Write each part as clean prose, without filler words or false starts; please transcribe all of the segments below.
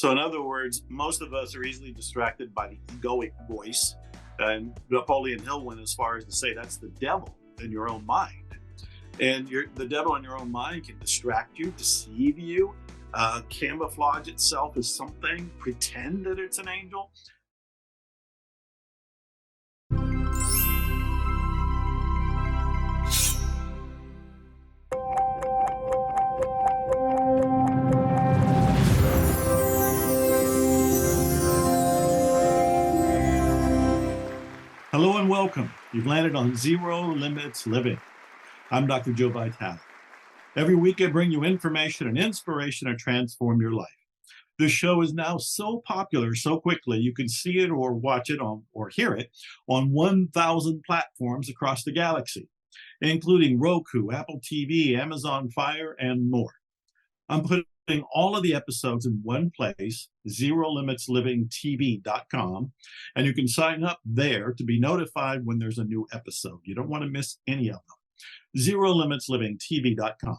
So, in other words, most of us are easily distracted by the egoic voice. And Napoleon Hill went as far as to say that's the devil in your own mind. And the devil in your own mind can distract you, deceive you, camouflage itself as something, pretend that it's an angel. Hello and welcome. You've landed on Zero Limits Living. I'm Dr. Joe Vitale. Every week I bring you information and inspiration to transform your life. This show is now so popular so quickly you can see it or watch it on or hear it on 1,000 platforms across the galaxy, including Roku, Apple TV, Amazon Fire, and more. I'm putting all of the episodes in one place, ZeroLimitsLivingTV.com, and you can sign up there to be notified when there's a new episode. You don't want to miss any of them. ZeroLimitsLivingTV.com.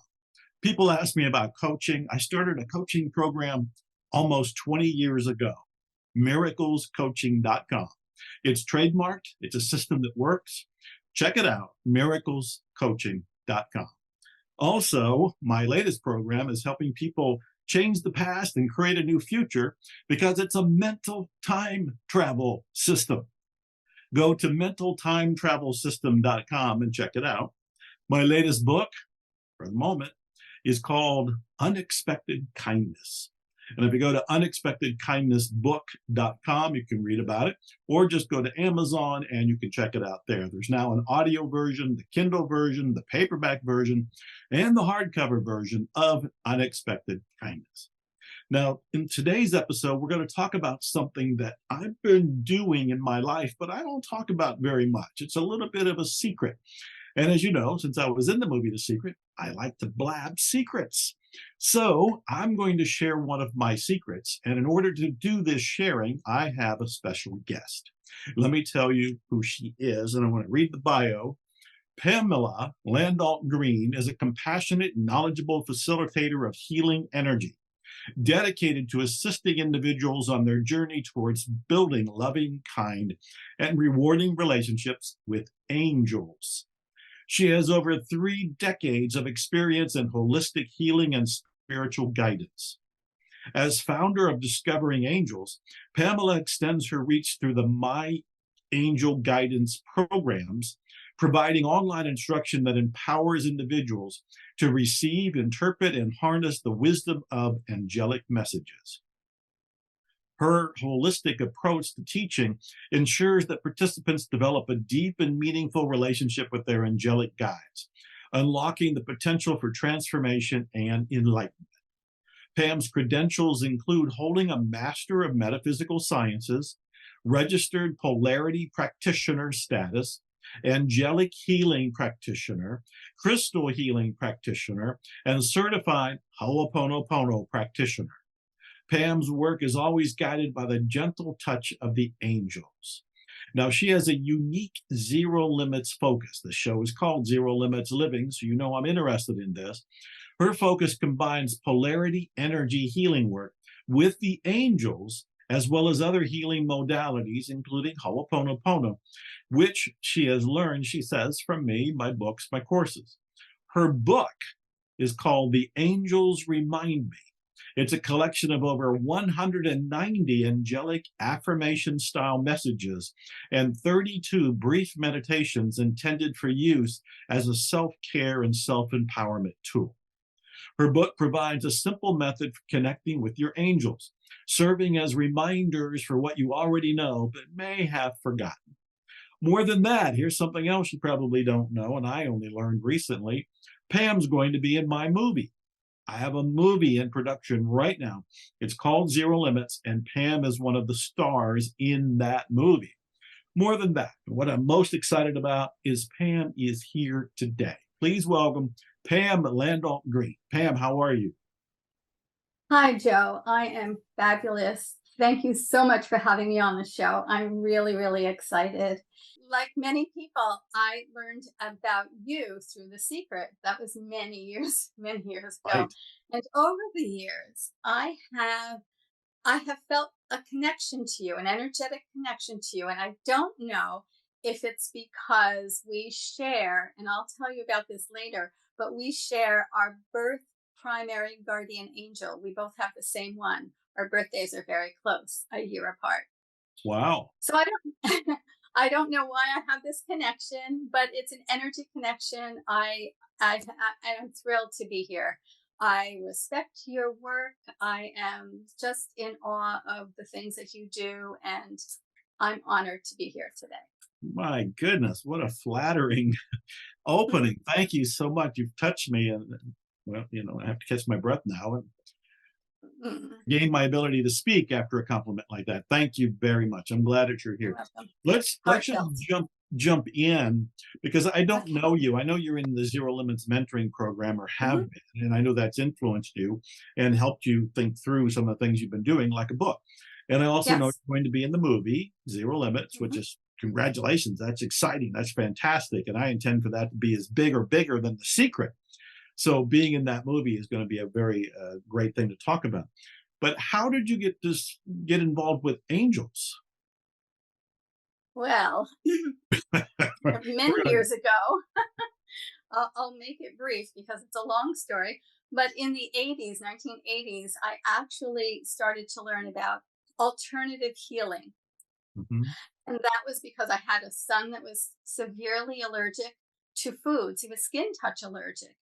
People ask me about coaching. I started a coaching program almost 20 years ago, miraclescoaching.com. It's trademarked. It's a system that works. Check it out, miraclescoaching.com. Also, my latest program is helping people change the past and create a new future because it's a mental time travel system. Go to mentaltimetravelsystem.com and check it out. My latest book, for the moment, is called Unexpected Kindness. And if you go to unexpectedkindnessbook.com, you can read about it, or just go to Amazon and you can check it out there. There's now an audio version, the Kindle version, the paperback version, and the hardcover version of Unexpected Kindness. Now, in today's episode, we're going to talk about something that I've been doing in my life, but I don't talk about very much. It's a little bit of a secret. And as you know, since I was in the movie The Secret, I like to blab secrets. So I'm going to share one of my secrets. And in order to do this sharing, I have a special guest. Let me tell you who she is, and I want to read the bio. Pamela Landolt Green is a compassionate, knowledgeable facilitator of healing energy, dedicated to assisting individuals on their journey towards building loving, kind, and rewarding relationships with angels. She has over 3 decades of experience in holistic healing and spiritual guidance. As founder of Discovering Angels, Pamela extends her reach through the My Angel Guidance programs, providing online instruction that empowers individuals to receive, interpret, and harness the wisdom of angelic messages. Her holistic approach to teaching ensures that participants develop a deep and meaningful relationship with their angelic guides, unlocking the potential for transformation and enlightenment. Pam's credentials include holding a Master of Metaphysical Sciences, registered polarity practitioner status, angelic healing practitioner, crystal healing practitioner, and certified Ho'oponopono practitioner. Pam's work is always guided by the gentle touch of the angels. Now, she has a unique zero limits focus. The show is called Zero Limits Living, so you know I'm interested in this. Her focus combines polarity energy healing work with the angels, as well as other healing modalities, including Ho'oponopono, which she has learned, she says, from me, my books, my courses. Her book is called The Angels Remind Me. It's a collection of over 190 angelic affirmation-style messages and 32 brief meditations intended for use as a self-care and self-empowerment tool. Her book provides a simple method for connecting with your angels, serving as reminders for what you already know but may have forgotten. More than that, here's something else you probably don't know, and I only learned recently. Pam's going to be in my movie. I have a movie in production right now. It's called Zero Limits, and Pam is one of the stars in that movie. More than that, what I'm most excited about is Pam is here today. Please welcome Pam Landolt Green. Pam, how are you? Hi, Joe. I am fabulous. Thank you so much for having me on the show. I'm really, really excited. Like many people, I learned about you through The Secret. That was many years, many years ago. Right. And over the years, I have I have felt a connection to you, an energetic connection to you. And I don't know if it's because we share, and I'll tell you about this later, but we share our birth primary guardian angel. We both have the same one. Our birthdays are very close, a year apart. Wow. So I don't I don't know why I have this connection, but it's an energy connection. I am thrilled to be here. I respect your work. I am just in awe of the things that you do, and I'm honored to be here today. My goodness, what a flattering opening. Thank you so much. You've touched me, and well, I have to catch my breath now and Mm, gain my ability to speak after a compliment like that. Thank you very much. I'm glad that you're you're here. welcome. Let's just Heartfelt. jump in because I don't Okay. know you. I know you're in the Zero Limits mentoring program or have Mhm. been, and I know that's influenced you and helped you think through some of the things you've been doing, like a book. And I also know Yes. you're going to be in the movie Zero Limits, which Mhm. is congratulations. That's exciting. That's fantastic. And I intend for that to be as big or bigger than The Secret. So being in that movie is going to be a very great thing to talk about. But how did you get involved with angels? Well, We're many gonna, years ago, I'll make it brief because it's a long story. But in the 80s, 1980s, I actually started to learn about alternative healing. Mhm, And that was because I had a son that was severely allergic to foods. He was skin touch allergic.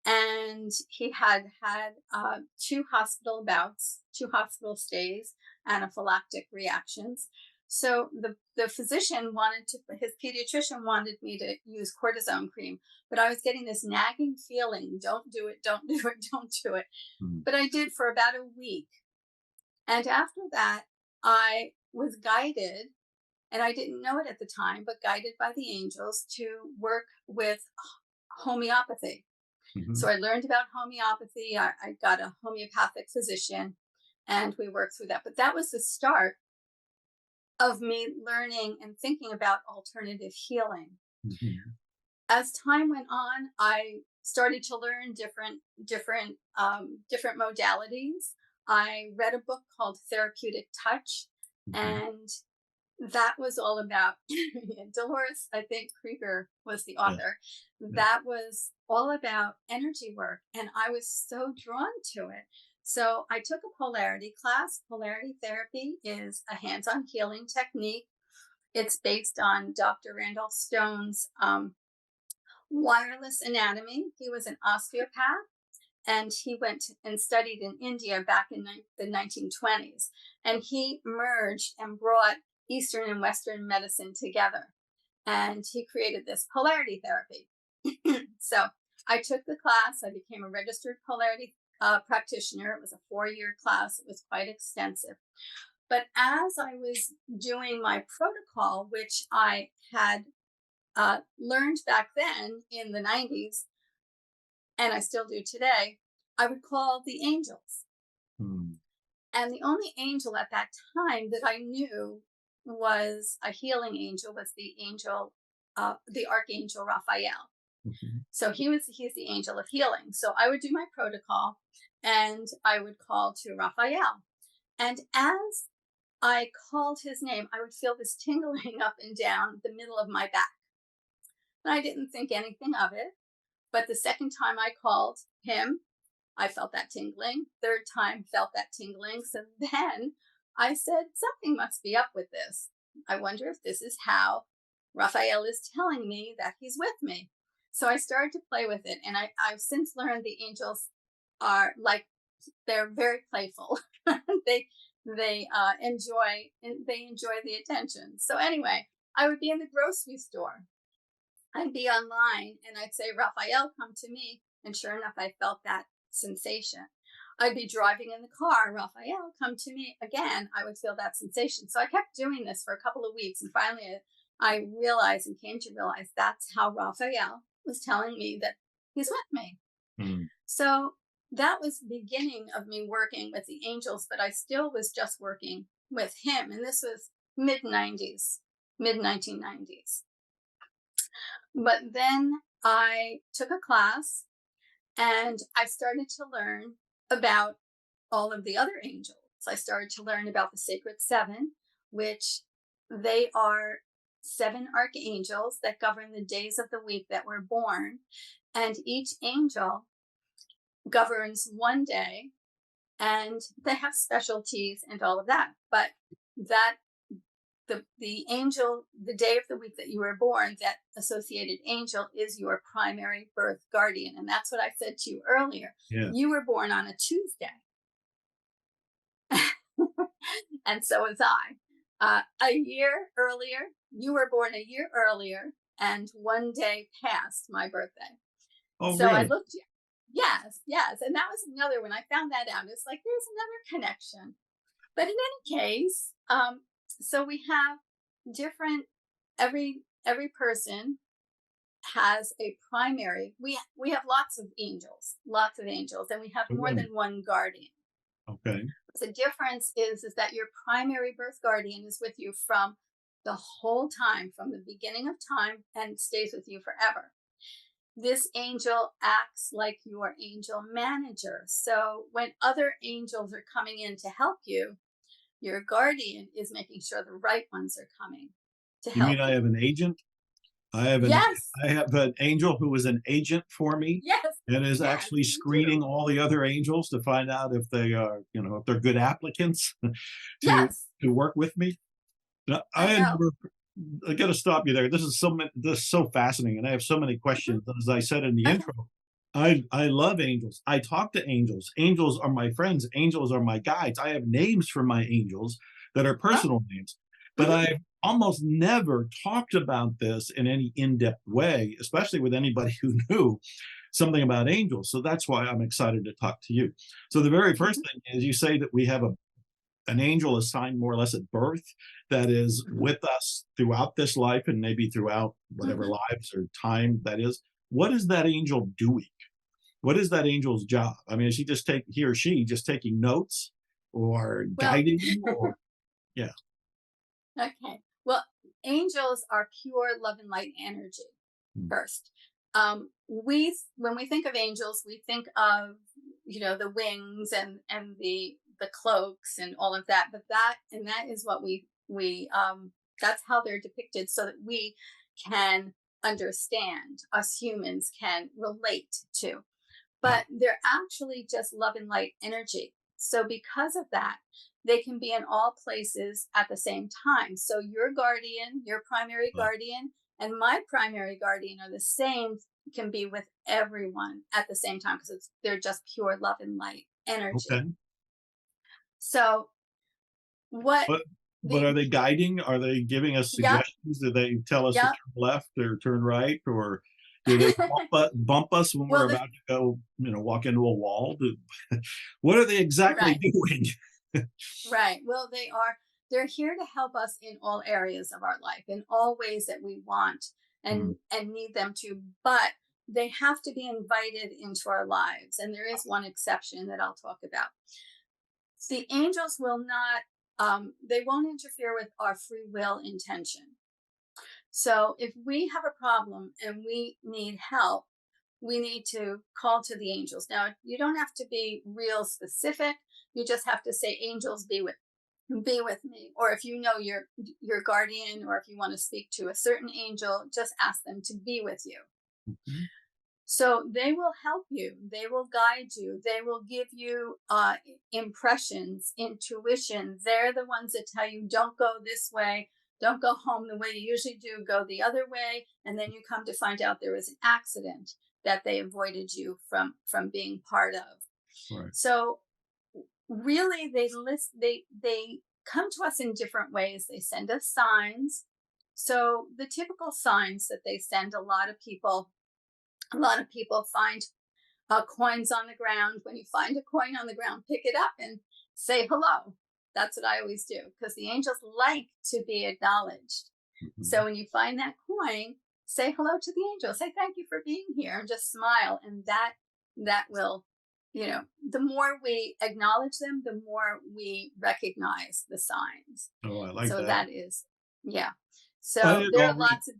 And he had had two hospital bouts, two hospital stays, anaphylactic reactions. So the physician wanted to, his pediatrician wanted me to use cortisone cream, but I was getting this nagging feeling, don't do it, don't do it, don't do it. mhm, But I did for about a week. And after that, I was guided, and I didn't know it at the time, but guided by the angels to work with homeopathy. mhm. So I learned about homeopathy. I got a homeopathic physician and we worked through that. But that was the start of me learning and thinking about alternative healing. Mhm. As time went on, I started to learn different modalities. I read a book called Therapeutic Touch, Mhm. and that was all about Dolores, I think Krieger was the Yes, author. yes. That was all about energy work, and I was so drawn to it. So I took a polarity class. Polarity therapy is a hands on healing technique. It's based on Dr. Randall Stone's wireless anatomy. He was an osteopath and he went and studied in India back in the 1920s. And he merged and brought Eastern and Western medicine together. And he created this polarity therapy. So I took the class. I became a registered polarity practitioner. It was a 4-year class. It was quite extensive. But as I was doing my protocol, which I had learned back then in the 90s, and I still do today, I would call the angels. Mm, And the only angel at that time that I knew was a healing angel was the archangel Raphael. mhm, So he's the angel of healing. So I would do my protocol, and I would call to Raphael. And as I called his name, I would feel this tingling up and down the middle of my back. And I didn't think anything of it. But the second time I called him, I felt that tingling. Third time, felt that tingling. So then I said, something must be up with this. I wonder if this is how Raphael is telling me that he's with me. So I started to play with it. And I've since learned the angels are like, they're very playful. they they enjoy the attention. So anyway, I would be in the grocery store. I'd be online and I'd say, Raphael, come to me. And sure enough, I felt that sensation. I'd be driving in the car, Raphael, come to me again. I would feel that sensation. So I kept doing this for a couple of weeks. And finally, I realized and came to realize that's how Raphael was telling me that he's with me. mm. So that was the beginning of me working with the angels, but I still was just working with him. And this was mid 90s, mid 1990s. But then I took a class and I started to learn about all of the other angels. I started to learn about the Sacred Seven, which they are seven archangels that govern the days of the week that we're born. And each angel governs one day, and they have specialties and all of that. But that the angel, the day of the week that you were born, that associated angel is your primary birth guardian. And that's what I said to you earlier. Yeah. You were born on a Tuesday. And so was I. A year earlier, you were born a year earlier, and one day past my birthday. Oh, So I really? looked, yes, yes. And that was another, when I found that out, it's like there's another connection. But in any case, so we have different, every person has a primary. We have lots of angels, and we have Oh, more really? than one guardian. Okay. The difference is that your primary birth guardian is with you from the whole time, from the beginning of time, and stays with you forever. This angel acts like your angel manager. So when other angels are coming in to help you, your guardian is making sure the right ones are coming to You mean help I you. have an agent? I have an Yes, I have an angel who is an agent for me yes, and is yes, actually you do. screening all the other angels to find out if they are, if they're good applicants to Yes, work with me. Now, I I had know. never I gotta stop you there. This is so fascinating, and I have so many Mhm. questions. As I said in the Okay. intro, I love angels. I talk to angels. Angels are my friends. Angels are my guides. I have names for my angels that are Oh, personal names, but mhm. I've almost never talked about this in any in-depth way, especially with anybody who knew something about angels. So that's why I'm excited to talk to you. So the very first Mhm. thing is you say that we have an angel assigned more or less at birth that is Mhm. with us throughout this life and maybe throughout whatever Mhm. lives or time that is. What is that angel doing? What is that angel's job? I mean, is he or she just taking notes or Well, guiding or yeah. okay. Well, angels are pure love and light energy Mm. first. We when we think of angels, we think of, the wings and the cloaks and all of that. But that is what we that's how they're depicted, so that we can understand, us humans can relate to. Wow. But they're actually just love and light energy. So, because of that, they can be in all places at the same time. So, your guardian, your primary Wow. guardian, and my primary guardian are the same, can be with everyone at the same time, because they're just pure love and light energy. Okay. So, what But are the, they guiding? Are they giving us yep, suggestions? Do they tell us to yep. turn left or turn right? Or do they bump us when we're Well, about to go, walk into a wall? What are they exactly right. doing? Right. Well, they're here to help us in all areas of our life, in all ways that we want Mm, and need them to, but they have to be invited into our lives. And there is one exception that I'll talk about. The angels will not they won't interfere with our free will intention. So if we have a problem and we need help, we need to call to the angels. Now, you don't have to be real specific. You just have to say, angels, be with me. Or if you know your guardian, or if you want to speak to a certain angel, just ask them to be with you. mhm. So they will help you, they will guide you, they will give you impressions, intuition. They're the ones that tell you, don't go this way, don't go home the way you usually do, go the other way. And then you come to find out there was an accident that they avoided you from being part of. Right. So really, they come to us in different ways. They send us signs. So the typical signs that they send, a lot of people find coins on the ground. When you find a coin on the ground, pick it up and say hello. That's what I always do, because the angels like to be acknowledged. Mhm. So when you find that coin, say hello to the angel. Say thank you for being here, and just smile, and that will, the more we acknowledge them, the more we recognize the signs. Oh, I like So that. that is, yeah. I So had there are already lots of.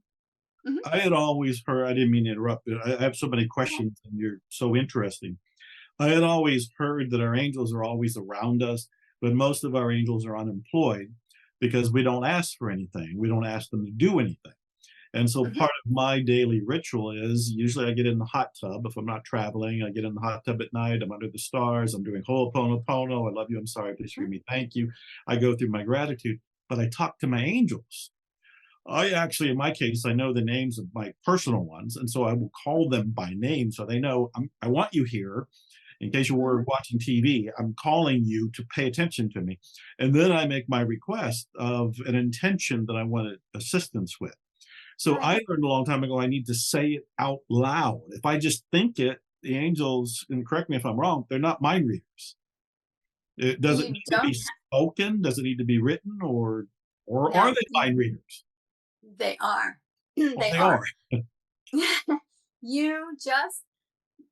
Mhm. I had always heard, I didn't mean to interrupt, but I have so many Okay. questions and you're so interesting. I had always heard that our angels are always around us. but most of our angels are unemployed because we don't ask for anything. We don't ask them to do anything. And so Mhm. part of my daily ritual is usually I get in the hot tub. If I'm not traveling, I get in the hot tub at night. I'm under the stars. I'm doing Ho'oponopono. I love you. I'm sorry. Please forgive Mhm. me. Thank you. I go through my gratitude, but I talk to my angels. I actually, in my case, I know the names of my personal ones. And so I will call them by name so they know I want you here. In case you were Mhm. watching TV, I'm calling you to pay attention to me. And then I make my request of an intention that I want assistance with. So I Right. learned a long time ago I need to say it out loud. If I just think it, the angels, and correct me if I'm wrong, they're not mind readers. Does it You need to be don't spoken? Does it need to be written, or are No, they mind readers? they are. Oh, They they are. are.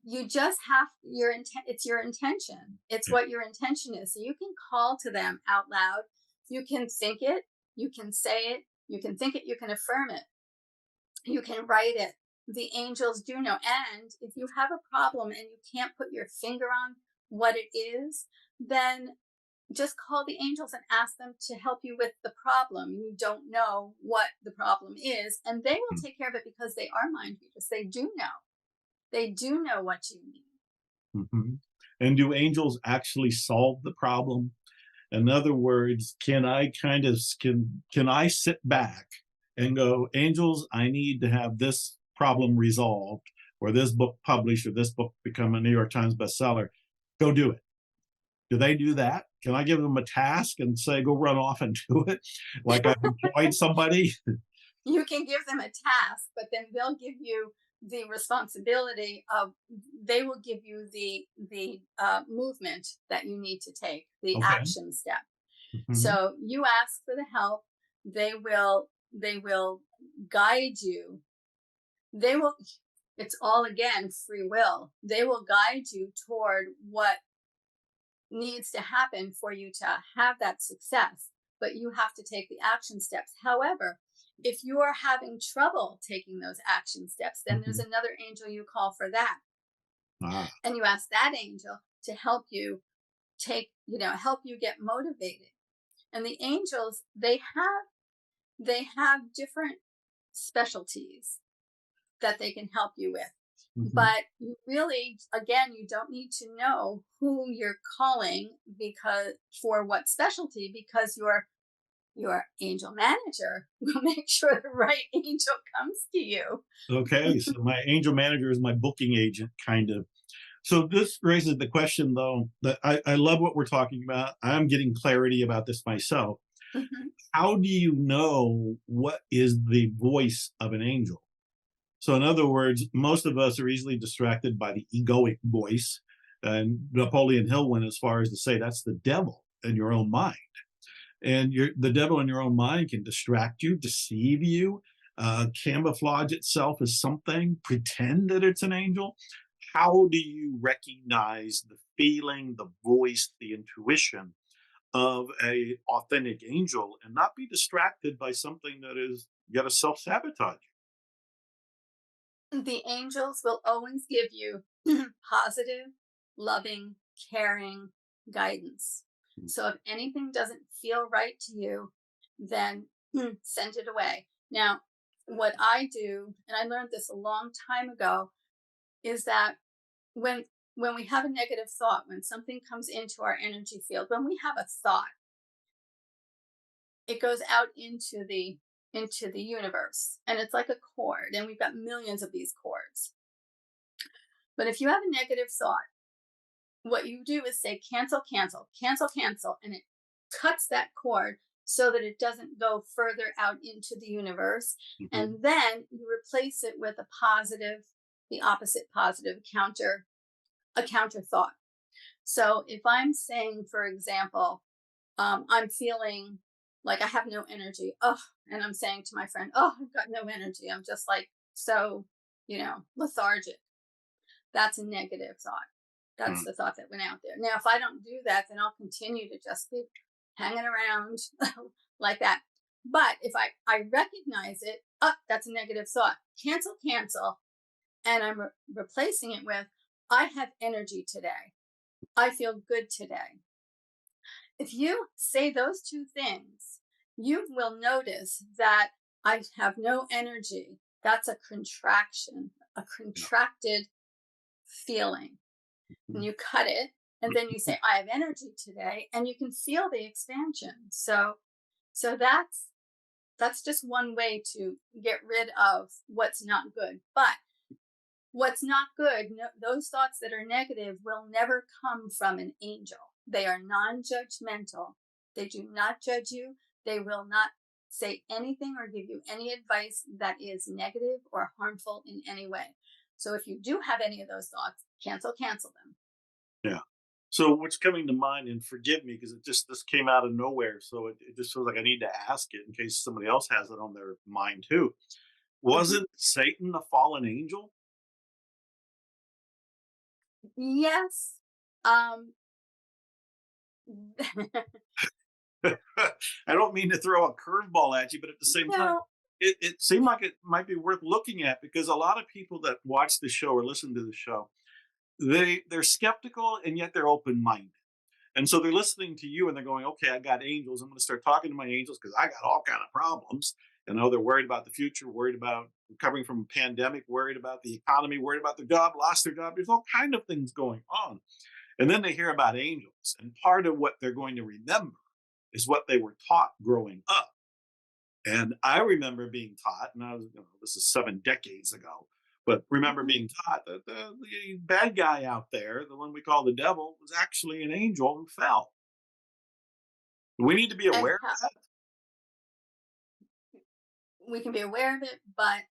You just have your intent. It's your intention. It's Okay. what your intention is. So you can call to them out loud. You can think it, you can say it, you can think it, you can affirm it, you can write it. The angels do know. And if you have a problem and you can't put your finger on what it is, then just call the angels and ask them to help you with the problem. You don't know what the problem is, and they will take care of it because they are mind readers. They do know. They do know what you need. Mhm. And do angels actually solve the problem? In other words, can I kind of can I sit back and go, angels, I need to have this problem resolved, or this book published, or this book become a New York Times bestseller. Go do it. Do they do that? Can I give them a task and say, go run off and do it? Like I've employed somebody? You can give them a task, but then they'll give you the responsibility of. They will give you the movement that you need to take, the Okay. action step. Mhm. So you ask for the help. They will guide you. They will. It's all again free will. They will guide you toward what needs to happen for you to have that success, but you have to take the action steps. However, if you are having trouble taking those action steps, then there's Mhm. another angel you call for that. Ah. And you ask that angel to help you help you get motivated. And the angels, they have different specialties that they can help you with. Mhm. But you really, again, you don't need to know who you're calling because for what specialty, because your angel manager will make sure the right angel comes to you. Okay. So my angel manager is my booking agent, kind of. So this raises the question, though, that I love what we're talking about. I'm getting clarity about this myself. Mhm. How do you know what is the voice of an angel? So, in other words, most of us are easily distracted by the egoic voice. And Napoleon Hill went as far as to say that's the devil in your own mind. And the devil in your own mind can distract you, deceive you, camouflage itself as something, pretend that it's an angel. How do you recognize the feeling, the voice, the intuition of a authentic angel and not be distracted by something that is going to self-sabotage The angels will always give you positive, loving, caring guidance. you? So if anything doesn't feel right to you, then send it away. Now, what I do, and I learned this a long time ago, is that when when we have a negative thought, when something comes into our energy field, when we have a thought, it goes out into the universe, and it's like a cord, and we've got millions of these cords. But if you have a negative thought, what you do is say cancel, cancel, cancel, cancel, and it cuts that cord so that it doesn't go further out into the universe. Mhm. And then you replace it with a positive, the opposite positive a counter thought. So if I'm saying, for example, I'm feeling like I have no energy. Oh, and I'm saying to my friend, oh, I've got no energy. I'm just like so, lethargic. That's a negative thought. That's Mm. the thought that went out there. Now, if I don't do that, then I'll continue to just be hanging around like that. But if I recognize it, oh, that's a negative thought. Cancel, cancel. And I'm replacing it with, I have energy today. I feel good today. if you say those two things, you will notice that I have no energy. That's a contraction, a Yeah. contracted feeling. And you cut it, and then you say, I have energy today, and you can feel the expansion. So that's just one way to get rid of what's not good. But what's not good, no, those thoughts that are negative will never come from an angel. They are non-judgmental. They do not judge you. They will not say anything or give you any advice that is negative or harmful in any way. So if you do have any of those thoughts, cancel them. Yeah. So what's coming to mind, and forgive me because it just this came out of nowhere, so it just feels like I need to ask it in case somebody else has it on their mind too. Mhm. Wasn't Satan a fallen angel? Yes. Um, I don't mean to throw a curveball at you, but at the same time, no, it seemed like it might be worth looking at because a lot of people that watch the show or listen to the show, they're skeptical and yet they're open minded. And so they're listening to you and they're going, okay, I got angels. I'm going to start talking to my angels because I got all kind of problems. You know, they're worried about the future, worried about recovering from a pandemic, worried about the economy, worried about their job, lost their job. There's all kind of things going on. And then they hear about angels. And part of what they're going to remember is what they were taught growing up. And I remember being taught, and this is 7 decades ago, but remember mhm, being taught that the bad guy out there, the one we call the devil, was actually an angel who fell. We need to be and aware of that. we can be aware of it, but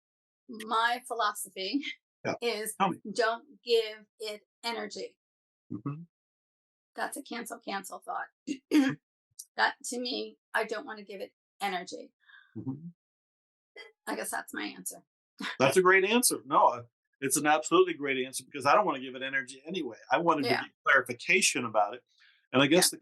my philosophy Yeah. is Tell me. don't give it energy. Mhm. That's a cancel thought. That to me, I don't want to give it energy. Mhm. I guess that's my answer. That's a great answer. No, it's an absolutely great answer because I don't want to give it energy anyway. I wanted to Yeah, get clarification about it. And I yeah, guess the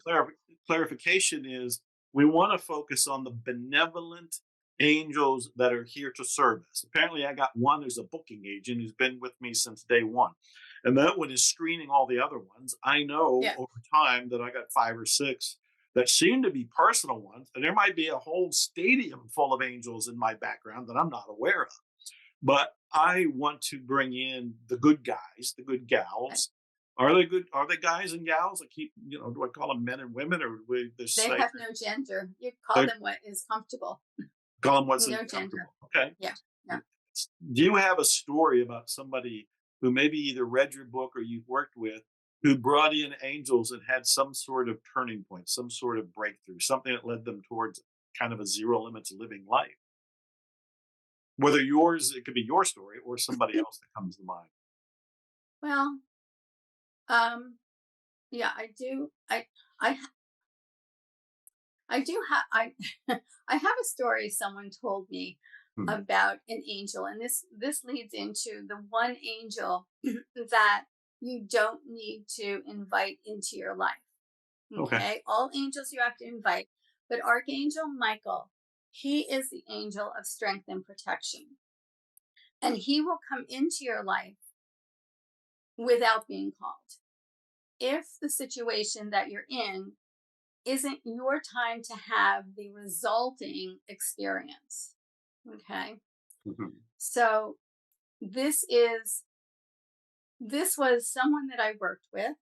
clarification is we want to focus on the benevolent angels that are here to serve us. Apparently, I got one who's a booking agent who's been with me since day one. And that one is screening all the other ones. I know yeah. over time that I got 5 or 6 that seem to be personal ones. And there might be a whole stadium full of angels in my background that I'm not aware of. But I want to bring in the good guys, the good I- gals. Are they good? Are they guys and gals? I keep, do I call them men and women, or do we just They say have no gender. You call they them what is comfortable. call them what's No gender. comfortable? Okay. Yeah, yeah. Do you have a story about somebody who maybe either read your book or you've worked with who brought in angels and had some sort of turning point, some sort of breakthrough, something that led them towards kind of a zero limits living life? Whether yours, it could be your story or somebody else that comes to mind. Well, um, yeah, I do. I, I do have. I have a story someone told me Hmm. about an angel, and this leads into the one angel that you don't need to invite into your life. Okay. Okay, all angels you have to invite, but Archangel Michael, he is the angel of strength and protection, and he will come into your life without being called. If the situation that you're in isn't your time to have the resulting experience. Okay. Mhm. So this is this was someone that I worked with.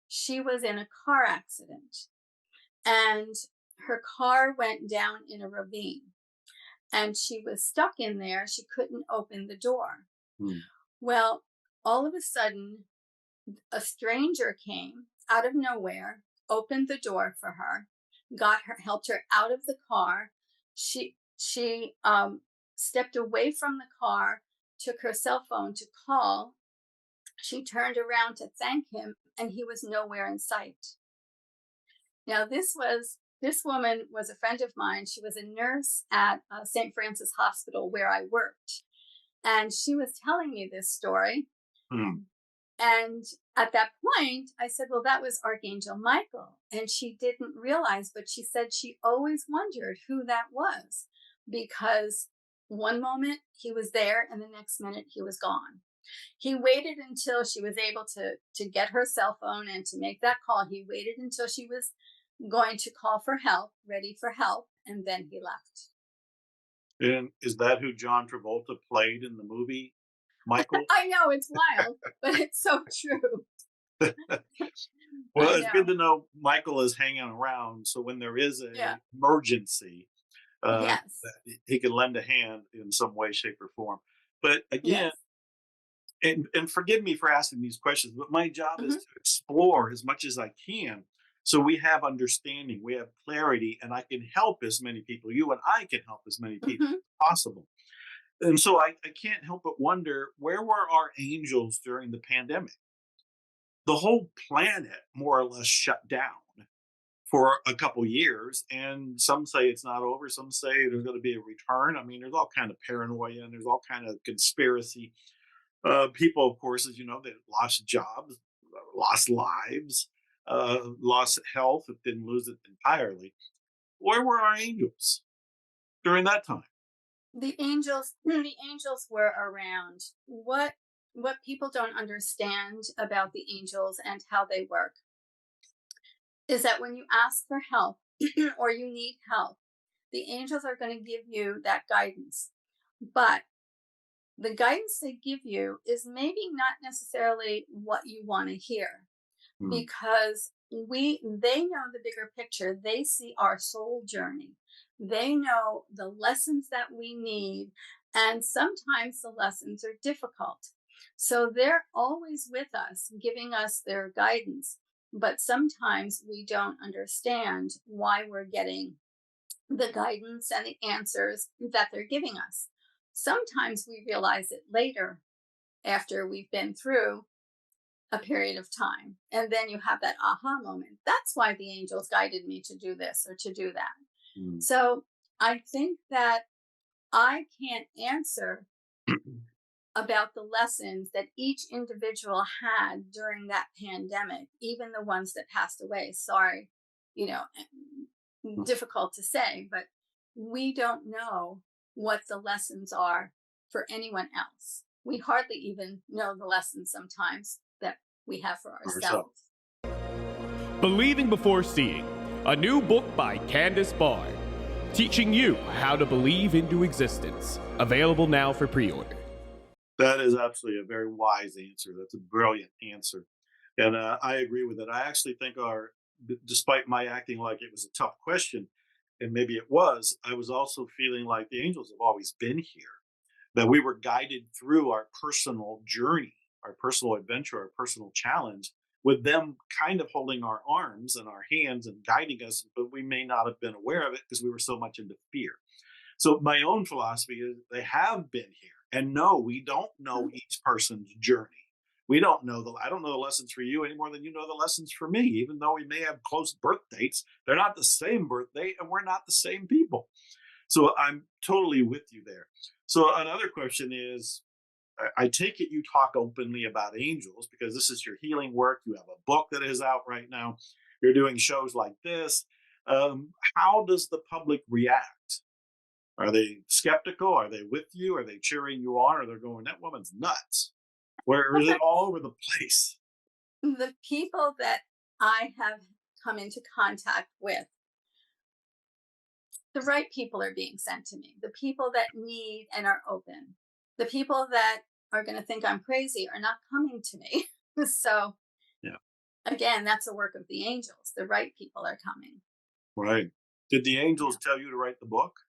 She was in a car accident and her car went down in a ravine and she was stuck in there. She couldn't open the door. Mm. Well, all of a sudden, a stranger came out of nowhere, opened the door for her, got her, helped her out of the car. She stepped away from the car, took her cell phone to call. She turned around to thank him, and he was nowhere in sight. Now, this woman was a friend of mine. She was a nurse at St. Francis Hospital where I worked, and she was telling me this story. Mm. And at that point, I said, well, that was Archangel Michael. And she didn't realize, but she said she always wondered who that was because one moment he was there and the next minute he was gone. He waited until she was able to get her cell phone and to make that call. He waited until she was going to call for help, ready for help, and then he left. And is that who John Travolta played in the movie, Michael? I know it's wild, but it's so true. Well, I it's good know. to know Michael is hanging around, so when there is Yeah. a emergency, Yes. that he can lend a hand in some way, shape, or form. But again, Yes. and forgive me for asking these questions, but my job is Hmm. to explore as much as I can so we have understanding, we have clarity, and I can help as many people. You and I can help as many people Hmm. as possible. And so I can't help but wonder, where were our angels during the pandemic? The whole planet more or less shut down for a couple years, and some say it's not over, some say there's going to be a return. I mean, there's all kind of paranoia and there's all kind of conspiracy. People, of course, as you know, they lost jobs, lost lives, lost health, didn't lose it entirely. Where were our angels during that time? The angels were around. What people don't understand about the angels and how they work is that when you ask for help or you need help, the angels are going to give you that guidance. But the guidance they give you is maybe not necessarily what you want to hear, Hmm. because they know the bigger picture. They see our soul journey. They know the lessons that we need, and sometimes the lessons are difficult. So they're always with us, giving us their guidance, but sometimes we don't understand why we're getting the guidance and the answers that they're giving us. Sometimes we realize it later, after we've been through a period of time. And then you have that aha moment. That's why the angels guided me to do this or to do that. Hmm. So I think that I can't answer about the lessons that each individual had during that pandemic, even the ones that passed away. Sorry, you know, difficult to say, but we don't know what the lessons are for anyone else. We hardly even know the lessons sometimes that we have for Ourselves. ourselves. Believing Before Seeing, a new book by Candace Barr, teaching you how to believe into existence. Available now for pre-order. That is absolutely a very wise answer. That's a brilliant answer. And I agree with it. I actually think despite my acting like it was a tough question, and maybe it was, I was also feeling like the angels have always been here, that we were guided through our personal journey, our personal adventure, our personal challenge, with them kind of holding our arms and our hands and guiding us, but we may not have been aware of it because we were so much into fear. So my own philosophy is they have been here. And no, we don't know each person's journey. We don't know I don't know the lessons for you any more than you know the lessons for me. Even though we may have close birth dates, they're not the same birth date and we're not the same people. So I'm totally with you there. So another question is, I take it you talk openly about angels because this is your healing work. You have a book that is out right now. You're doing shows like this. How does the public react? Are they skeptical? Are they with you? Are they cheering you on? Or they're going, that woman's nuts? Where is it all over the place? The people that I have come into contact with, the right people are being sent to me. The people that need and are open. The people that are going to think I'm crazy are not coming to me. So, Yeah, again, that's a work of the angels. The right people are coming. right. Did the Yeah. angels tell you to write the book?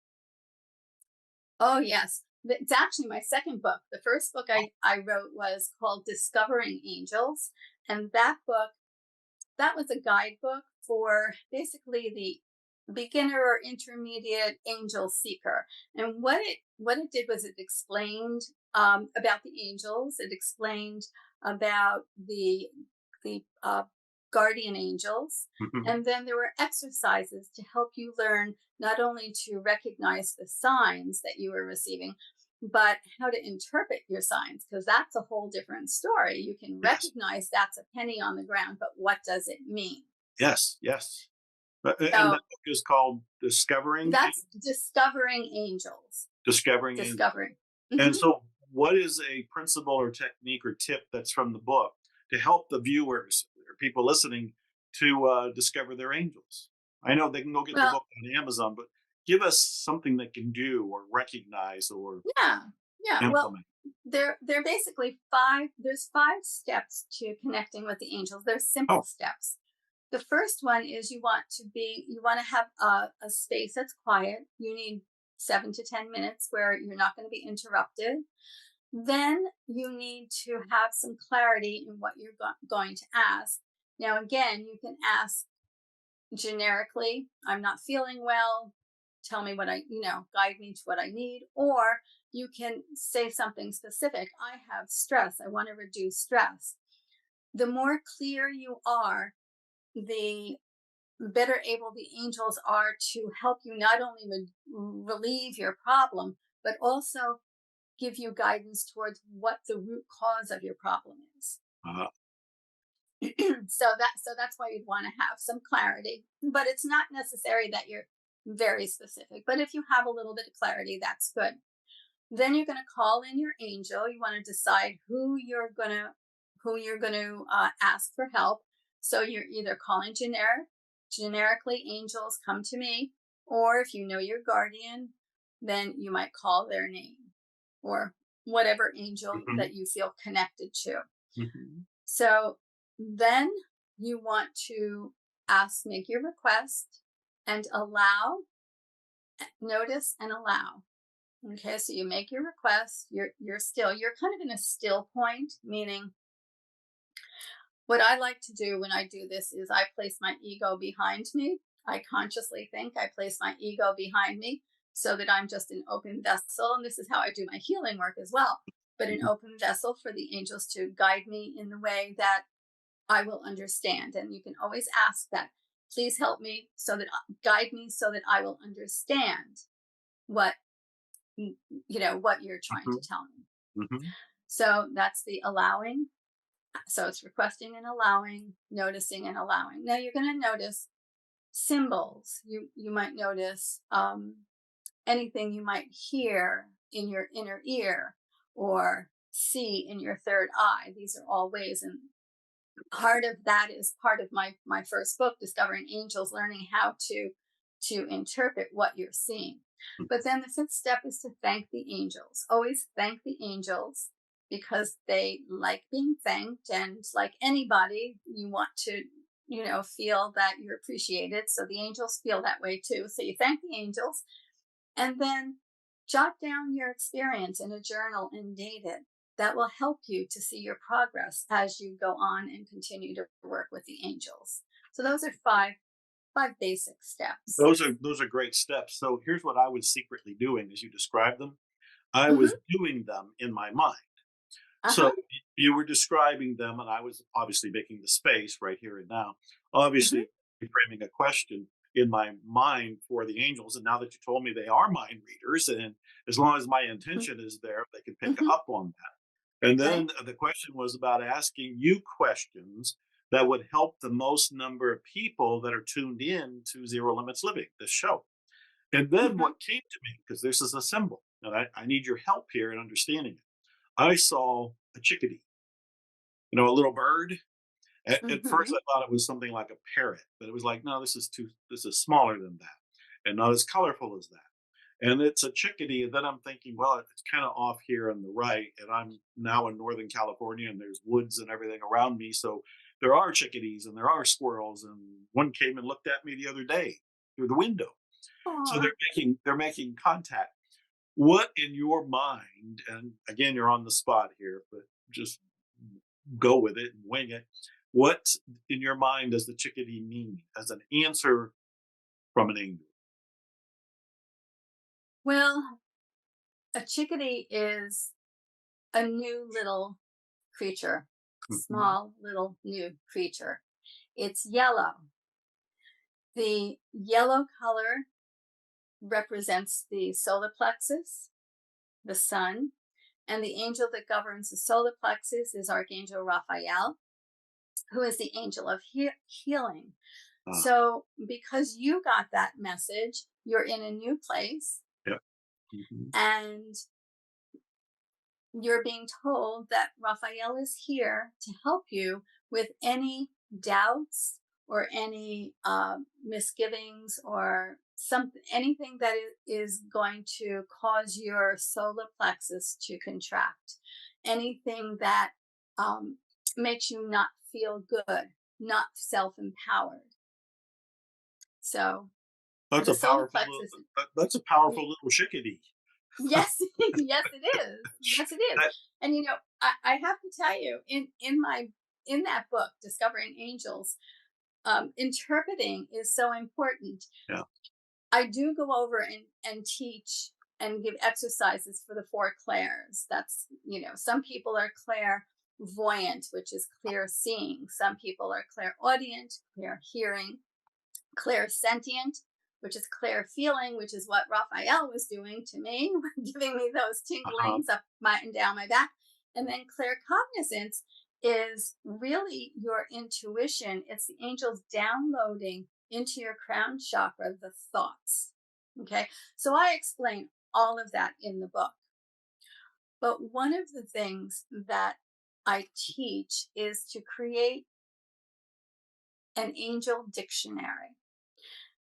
Oh, yes. It's actually my second book. The first book I wrote was called Discovering Angels. And that book, that was a guidebook for basically the beginner or intermediate angel seeker. And what it did was it explained about the angels. It explained about the guardian angels, Mhm. and then there were exercises to help you learn not only to recognize the signs that you were receiving, but how to interpret your signs, because that's a whole different story. You can Yes, recognize that's a penny on the ground, but what does it mean? yes, yes. And So that book is called Discovering that's discovering angels. Discovering Angels. Discovering. And Mhm. so, what is a principle or technique or tip that's from the book to help the viewers or people listening to discover their angels? I know they can go get the Well, book on Amazon, but give us something they can do or recognize or yeah, yeah. Well, implement. there are basically five. There's five steps to connecting with the angels. They're simple Oh, steps. The first one is you want to have a space that's quiet. You need 7 to 10 minutes where you're not going to be interrupted. Then you need to have some clarity in what you're going to ask. Now, again, you can ask generically, I'm not feeling well. Tell me what guide me to what I need. Or you can say something specific. I have stress. I want to reduce stress. The more clear you are, the better able the angels are to help you not only relieve your problem, but also give you guidance towards what the root cause of your problem is. uh, So that's why you'd want to have some clarity, but it's not necessary that you're very specific. But if you have a little bit of clarity, that's good. Then you're going to call in your angel. You want to decide who you're going to ask for help. So you're either calling generically, angels come to me, or if you know your guardian, then you might call their name or whatever angel mhm, that you feel connected to. mhm, So then you want to make your request and notice and allow. Okay, so you make your request, you're kind of in a still point, meaning what I like to do when I do this is I place my ego behind me. I consciously think I place my ego behind me so that I'm just an open vessel. And this is how I do my healing work as well, but an mhm, open vessel for the angels to guide me in the way that I will understand. And you can always ask that, please help me guide me so that I will understand what, what you're trying to mhm, tell me. mhm, So that's the allowing. So it's requesting and allowing, noticing and allowing. Now you're going to notice symbols. You might notice anything you might hear in your inner ear or see in your third eye. These are all ways, and part of that is part of my first book, Discovering Angels, learning how to interpret what you're seeing. But then the fifth step is to thank the angels. Always thank the angels because they like being thanked, and like anybody, you want to feel that you're appreciated, so the angels feel that way too. So you thank the angels, and then jot down your experience in a journal and date it. That will help you to see your progress as you go on and continue to work with the angels. So those are five basic steps. those are great steps. So here's what I was secretly doing as you described them. I was Hmm. doing them in my mind. So Uh-huh. you were describing them, and I was obviously making the space right here and now. Hmm. Obviously, framing a question in my mind for the angels. And now that you told me they are mind readers, and as long as my intention is there, they can pick Hmm. up on that. And Right. then the question was about asking you questions that would help the most number of people that are tuned in to Zero Limits Living, this show. And then Hmm. what came to me, because this is a symbol, and I need your help here in understanding it. I saw a chickadee, a little bird. At first, Hmm. I thought it was something like a parrot, but it was like, no, this is smaller than that, and not as colorful as that. And it's a chickadee. And then I'm thinking, well, it's kind of off here on the right, and I'm now in Northern California, and there's woods and everything around me. So there are chickadees and there are squirrels, and one came and looked at me the other day through the window. So Aw. they're making contact. What in your mind, and again, you're on the spot here, but just go with it and wing it. What in your mind does the chickadee mean as an answer from an angel? Well, a chickadee is a new little creature, Mhm. small little new creature. It's yellow. The yellow color represents the solar plexus, the sun, and the angel that governs the solar plexus is Archangel Raphael, who is the angel of healing. Ah, So, because you got that message, you're in a new place yeah. Mhm. and you're being told that Raphael is here to help you with any doubts or any misgivings or something, anything that is going to cause your solar plexus to contract, anything that makes you not feel good, not self-empowered. So That's the a solar powerful plexus, that's a powerful little chickadee. yes, yes, it is. Yes, it is. That And I have to tell you, in that book, Discovering Angels, interpreting is so important. yeah. I do go over and teach and give exercises for the four clairs. That's, some people are clairvoyant, which is clear seeing. Some people are clairaudient, clear hearing, clairsentient, which is clear feeling, which is what Raphael was doing to me, giving me those Uh-huh. tinglings up my and down my back. And then claircognizance is really your intuition. It's the angels downloading into your crown chakra the thoughts. Okay. So I explain all of that in the book. But one of the things that I teach is to create an angel dictionary.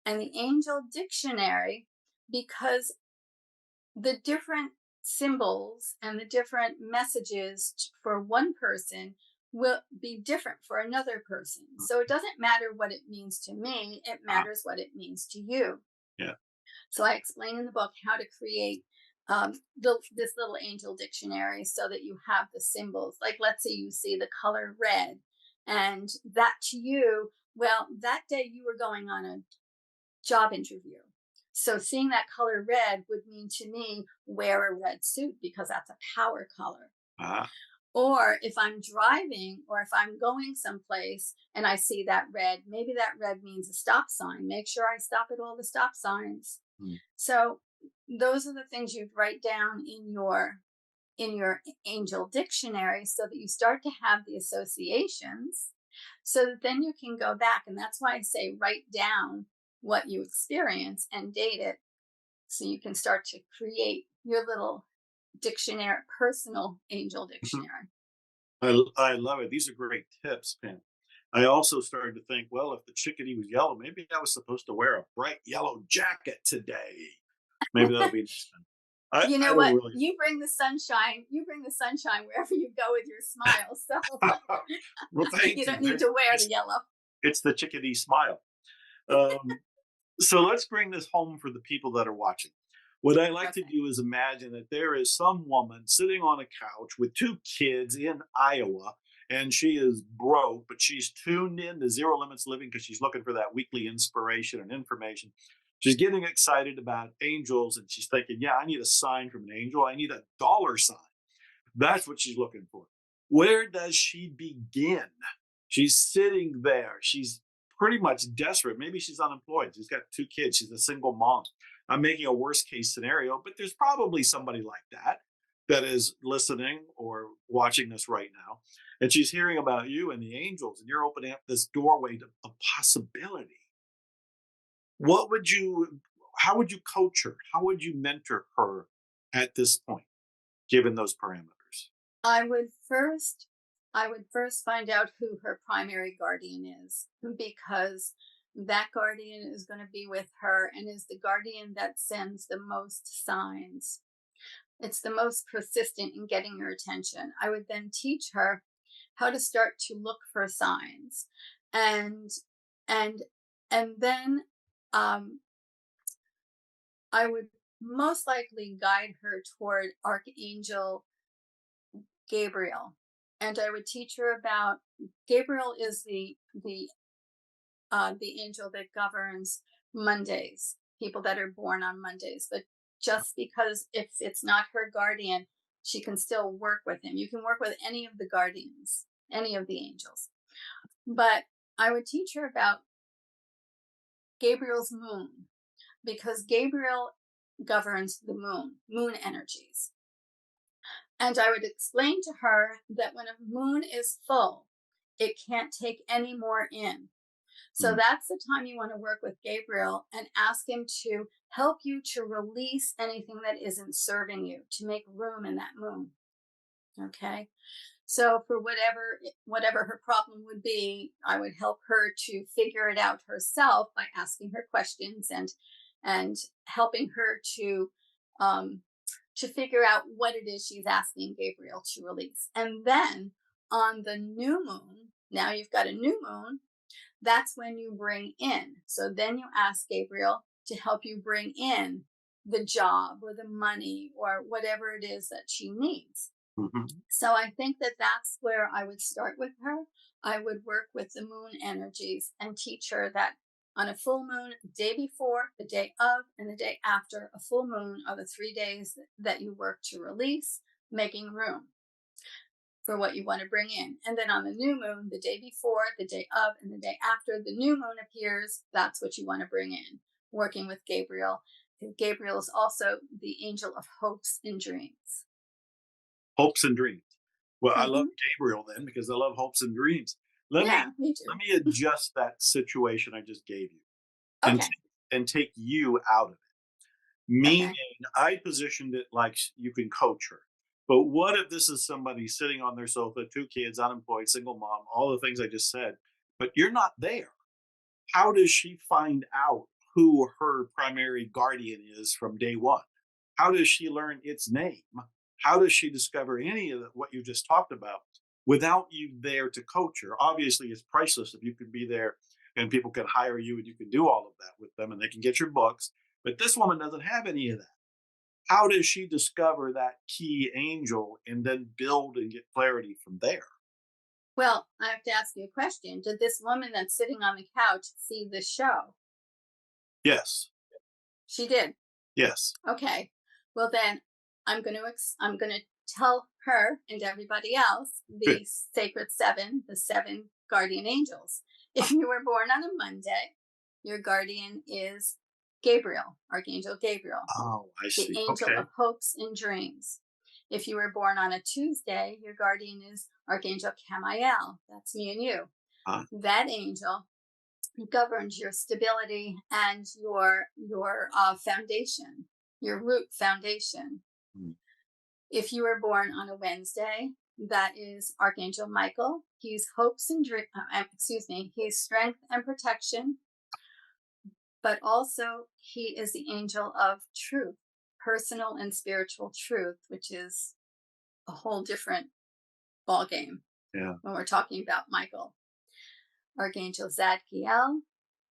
And the angel dictionary, because the different symbols and the different messages for one person will be different for another person. So it doesn't matter what it means to me, it Uh, matters what it means to you. yeah. So I explain in the book how to create this little angel dictionary so that you have the symbols. Like, let's say you see the color red, and that to you, well, that day you were going on a job interview. So seeing that color red would mean to me, wear a red suit because that's a power color. Uh, Or if I'm driving or if I'm going someplace and I see that red, maybe that red means a stop sign. Make sure I stop at all the stop signs. mm. So those are the things you'd write down in your angel dictionary so that you start to have the associations so that then you can go back. And that's why I say write down what you experience and date it so you can start to create your little dictionary, personal angel dictionary. I love it. These are great tips, Pam. I also started to think, well, if the chickadee was yellow, maybe I was supposed to wear a bright yellow jacket today. Maybe that'll be next time. You I know don't what? really. You bring the sunshine wherever you go with your smile. So Well, you thank you. don't need to wear the It's, yellow. it's the chickadee smile. Um, so let's bring this home for the people that are watching. What I like to Okay. do is imagine that there is some woman sitting on a couch with two kids in Iowa, and she is broke, but she's tuned in to Zero Limits Living because she's looking for that weekly inspiration and information. She's getting excited about angels, and she's thinking, yeah, I need a sign from an angel. I need a dollar sign. That's what she's looking for. Where does she begin? She's sitting there. She's pretty much desperate. Maybe she's unemployed. She's got two kids. She's a single mom. I'm making a worst case scenario, but there's probably somebody like that that is listening or watching this right now. And she's hearing about you and the angels, and you're opening up this doorway to a possibility. What would you, how would you coach her? How would you mentor her at this point, given those parameters? I would first I would first find out who her primary guardian is because that guardian is going to be with her and is the guardian that sends the most signs. It's the most persistent in getting your attention. I would then teach her how to start to look for signs and and and then um I would most likely guide her toward Archangel Gabriel. And I would teach her about Gabriel is the angel that governs Mondays, people that are born on Mondays. But just because if it's not her guardian, she can still work with him. You can work with any of the guardians, any of the angels. But I would teach her about Gabriel's moon because Gabriel governs the moon energies. And I would explain to her that when a moon is full, it can't take any more in. So Mm. that's the time you want to work with Gabriel and ask him to help you to release anything that isn't serving you, to make room in that moon. Okay. So for whatever her problem would be, I would help her to figure it out herself by asking her questions and helping her um, to figure out what it is she's asking Gabriel to release. And then on the new moon, now you've got a new moon, that's when you bring in. So then you ask Gabriel to help you bring in the job or the money or whatever it is that she needs. Mhm. So I think that that's where I would start with her. I would work with the moon energies and teach her that on a full moon, the day before, the day of, and the day after a full moon are the 3 days that you work to release, making room for what you want to bring in. And then on the new moon, the day before, the day of, and the day after the new moon appears, that's what you want to bring in, working with Gabriel. Gabriel is also the angel of hopes and dreams. Hopes and dreams. Well, I love Mhm. Gabriel then because I love hopes and dreams. Let me Yeah, me let too. me adjust that situation I just gave you and Okay. t- and take you out of it. Meaning, Okay. I positioned it like you can coach her. But what if this is somebody sitting on their sofa, 2 kids, unemployed, single mom, all the things I just said, but you're not there? How does she find out who her primary guardian is from day one? How does she learn its name? How does she discover any of what you just talked about without you there to coach her? Obviously, it's priceless if you could be there and people can hire you and you can do all of that with them and they can get your books. But this woman doesn't have any of that. How does she discover that key angel and then build and get clarity from there? Well, I have to ask you a question. Did this woman that's sitting on the couch see the show? Yes. She did. Yes. Okay. Well, then I'm going to tell her and everybody else Good. the sacred seven, the seven guardian angels. If you were born on a Monday, your guardian is Gabriel, Archangel Gabriel, Oh, I the see. angel Okay. of hopes and dreams. If you were born on a Tuesday, your guardian is Archangel Camiel. That's me and you. Uh, That angel governs your stability and your foundation, your root foundation. mm, If you were born on a Wednesday, that is Archangel Michael. He's hopes and he's strength and protection, but also he is the angel of truth, personal and spiritual truth, which is a whole different ballgame yeah. when we're talking about Michael. Archangel Zadkiel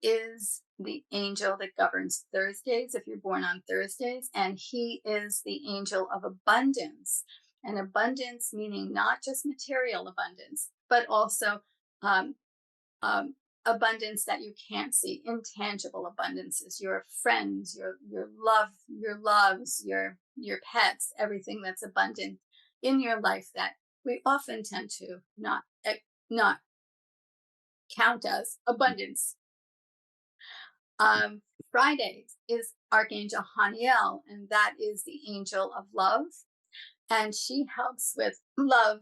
is the angel that governs Thursdays if you're born on Thursdays, and he is the angel of abundance. And abundance meaning not just material abundance, but also um, abundance that you can't see, intangible abundances, your friends, your loves, your pets, everything that's abundant in your life that we often tend to not count as abundance. Um, Fridays is Archangel Haniel, and that is the angel of love. And she helps with love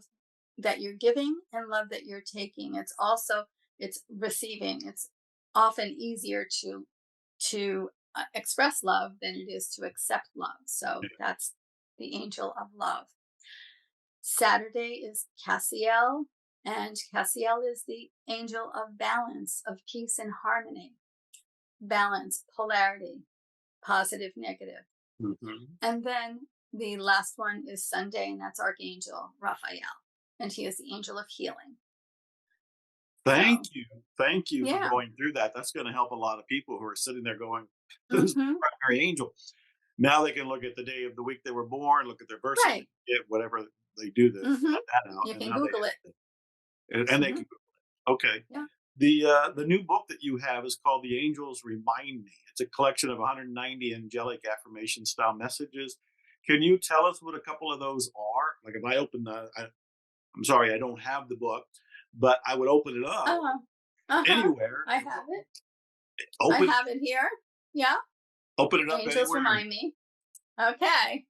that you're giving and love that you're taking. It's receiving. It's often easier to express love than it is to accept love. So that's the angel of love. Saturday is Cassiel, and Cassiel is the angel of balance, of peace and harmony, balance, polarity, positive, negative. Mhm. And then the last one is Sunday, and that's Archangel Raphael, and he is the angel of healing. Thank So, you. Thank you for yeah. going through that. That's going to help a lot of people who are sitting there going, this is Hmm. my primary angel. Now they can look at the day of the week they were born, look at their birth Right. certificate, whatever they do to Hmm. find that out, You and can now they Google it. have and they Hmm. can okay. Yeah. The new book that you have is called The Angels Remind Me. It's a collection of 190 angelic affirmation style messages. Can you tell us what a couple of those are? Like if I open I'm sorry, I don't have the book, but I would open it up Uh huh. Uh huh. anywhere. I have it. I Open have it here. Yeah. open it up Angels anywhere. remind me. Okay.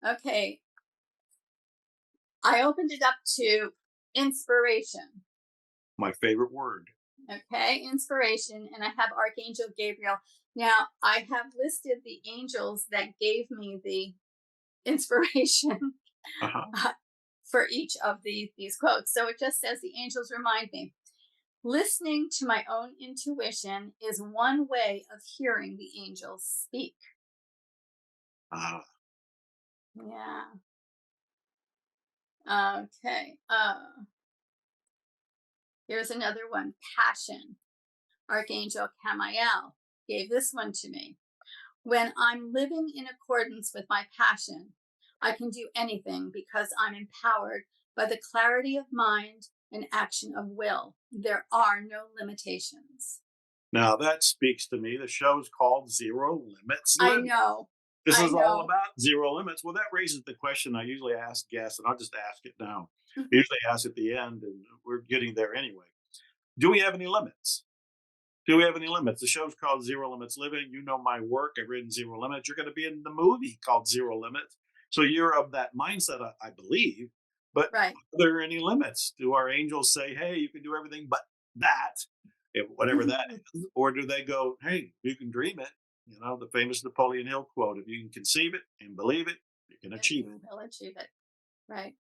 Okay. I opened it up to inspiration. My favorite word. Okay, inspiration, and I have Archangel Gabriel. Now, I have listed the angels that gave me the inspiration Uh-huh. for each of these quotes. So it just says, the angels remind me, listening to my own intuition is one way of hearing the angels speak. Ah, Yeah. Okay. Here's another one. Passion. Archangel Camiel gave this one to me. When I'm living in accordance with my passion, I can do anything because I'm empowered by the clarity of mind and action of will. There are no limitations. now that speaks to me. The show's called Zero Limits I Living. know. This I is all know. about zero limits. Well, that raises the question I usually ask guests, and I'll just ask it now. I Mhm. usually ask at the end, and we're getting there anyway. Do we have any limits? Do we have any limits? The show's called Zero Limits Living. You know my work. I've written Zero Limits. You're going to be in the movie called Zero Limits. So you're of that mindset, I believe. But Right. are there any limits? Do our angels say, hey, you can do everything but that, whatever that is? Or do they go, hey, you can dream it? You know, the famous Napoleon Hill quote, if you can conceive it and believe it, you can achieve it. You will achieve it. Right.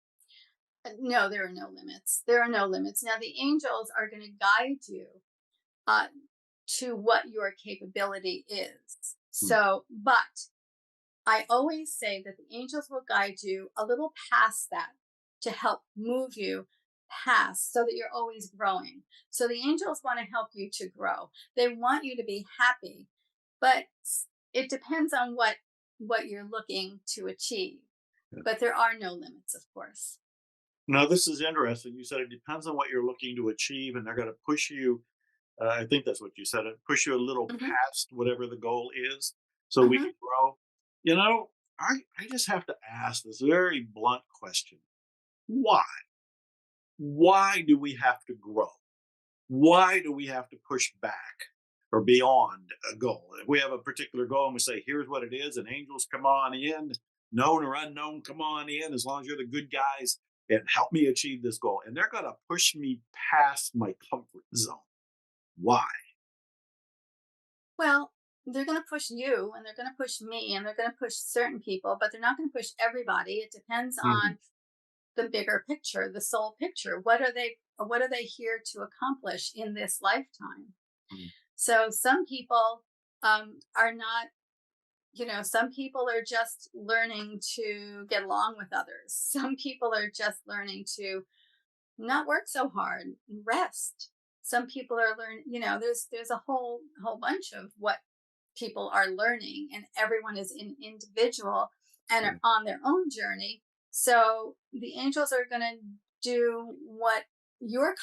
No, there are no limits. There are no limits. Now, the angels are going to guide you uh, to what your capability is. Hmm. So, but I always say that the angels will guide you a little past that to help move you past so that you're always growing. So the angels want to help you to grow. They want you to be happy, but it depends on what you're looking to achieve. Yeah. But there are no limits, of course. Now, this is interesting. You said it depends on what you're looking to achieve, and they're going to push you. I think that's what you said. Push you a little Hmm. past whatever the goal is, so we Hmm. can grow. You know, I just have to ask this very blunt question: Why? Why do we have to grow? Why do we have to push back or beyond a goal? If we have a particular goal and we say, "Here's what it is," and angels come on in, known or unknown, come on in. As long as you're the good guys and help me achieve this goal, and they're going to push me past my comfort zone. Why? Well, they're going to push you and they're going to push me and they're going to push certain people, but they're not going to push everybody. It depends Mhm. on the bigger picture, the soul picture. What are they here to accomplish in this lifetime? Mhm. So some people are not, some people are just learning to get along with others. Some people are just learning to not work so hard, rest. Some people are learning, there's a whole bunch of what people are learning, and everyone is an individual and Yeah. are on their own journey. So the angels are going to do what your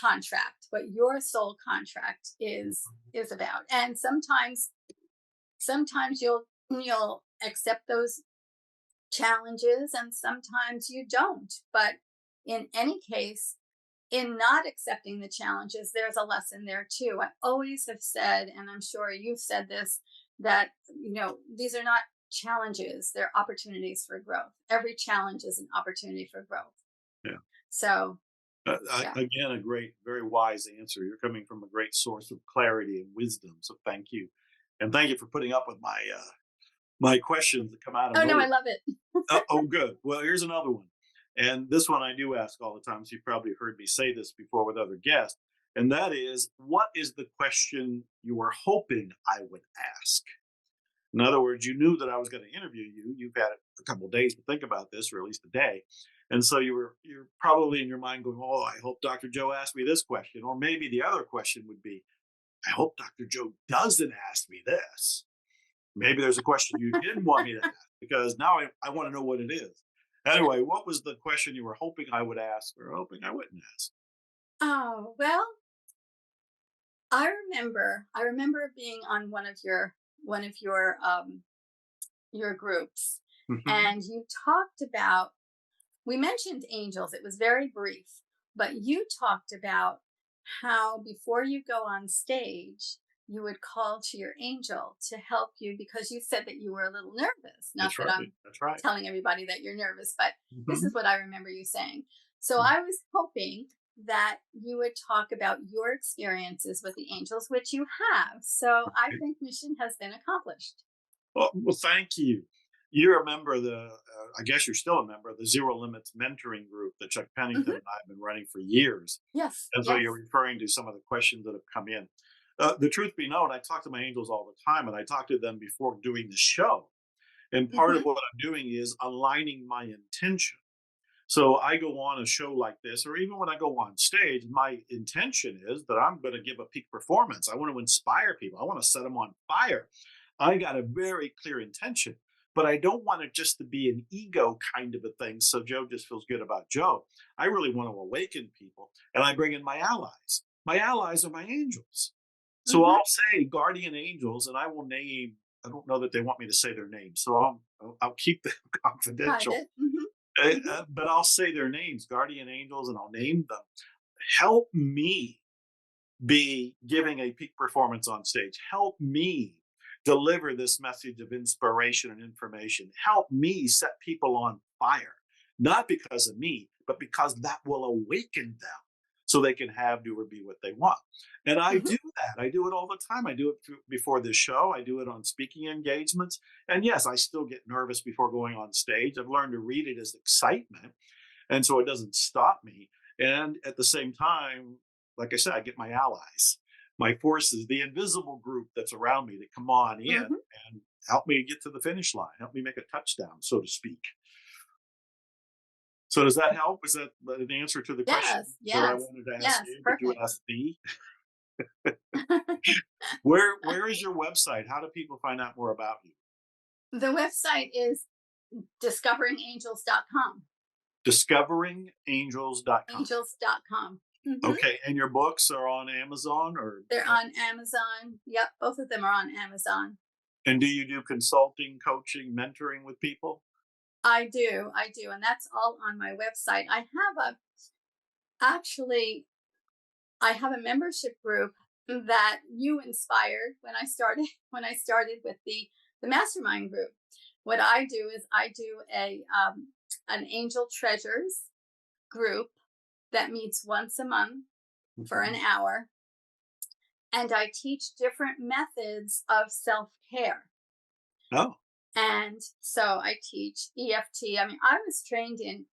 soul contract is about. And sometimes you'll accept those challenges and sometimes you don't. But in any case, in not accepting the challenges, there's a lesson there too. I always have said, and I'm sure you've said this, that these are not challenges, they're opportunities for growth. Every challenge is an opportunity for growth. Yeah. So yeah. Again, a great, very wise answer. You're coming from a great source of clarity and wisdom. So thank you, and thank you for putting up with my questions that come out of Oh no, I nowhere. love it. Oh, good. Well, here's another one, and this one I do ask all the time. So you've probably heard me say this before with other guests, and that is, what is the question you were hoping I would ask? In other words, you knew that I was going to interview you. You've had a couple of days to think about this, or at least a day. And so you're probably in your mind going, "Oh, I hope Dr. Joe asked me this question." Or maybe the other question would be, "I hope Dr. Joe doesn't ask me this." Maybe there's a question you didn't want me to ask because now I want to know what it is. Anyway, what was the question you were hoping I would ask or hoping I wouldn't ask? Oh well, I remember being on one of your groups, Mhm. and you talked about, we mentioned angels. It was very brief, but you talked about how before you go on stage, you would call to your angel to help you because you said that you were a little nervous. Not That's that right. I'm That's right. telling everybody that you're nervous, but this is Mhm. what I remember you saying. So I was hoping that you would talk about your experiences with the angels, which you have. So I think mission has been accomplished. Well, thank you. you're a member of I guess you're still a member of the Zero Limits mentoring group that Chuck Pennington Hmm. and I have been running for years. Yes, And so yes. you're referring to some of the questions that have come in. The truth be known, I talk to my angels all the time, and I talk to them before doing the show. And part of Hmm. what I'm doing is aligning my intention. So I go on a show like this, or even when I go on stage, my intention is that I'm going to give a peak performance. I want to inspire people. I want to set them on fire. I got a very clear intention, but I don't want it just to be an ego kind of a thing. So Joe just feels good about Joe. I really want to awaken people, and I bring in my allies. My allies are my angels. So Hmm. I'll say guardian angels, and I will name. I don't know that they want me to say their names, so I'll keep them confidential. Private. Hmm. Hmm. But I'll say their names, guardian angels, and I'll name them. Help me be giving a peak performance on stage. Help me deliver this message of inspiration and information. Help me set people on fire, not because of me, but because that will awaken them so they can have, do, or be what they want. And I Hmm. do that. I do it all the time. I do it before this show. I do it on speaking engagements. And yes, I still get nervous before going on stage. I've learned to read it as excitement. And so it doesn't stop me. And at the same time, like I said, I get my allies, my forces, the invisible group that's around me to come on in Hmm. and help me get to the finish line, help me make a touchdown, so to speak. So does that help? Is that an answer to the question Yes, that I yes, wanted to ask yes, you? Did you perfect. ask me? Where is your website? How do people find out more about you? The website is discoveringangels.com. Discoveringangels.com. Angels.com. Hmm. Okay, and your books are on Amazon or They're on Amazon. Yep, both of them are on Amazon. and do you do consulting, coaching, mentoring with people? I do, and that's all on my website. Actually, I have a membership group that you inspired when I started when I started with the mastermind group. What I do is I do a an angel treasures group that meets once a month for an Mhm. hour, and I teach different methods of self-care. Oh. And so I teach EFT. I mean, I was trained in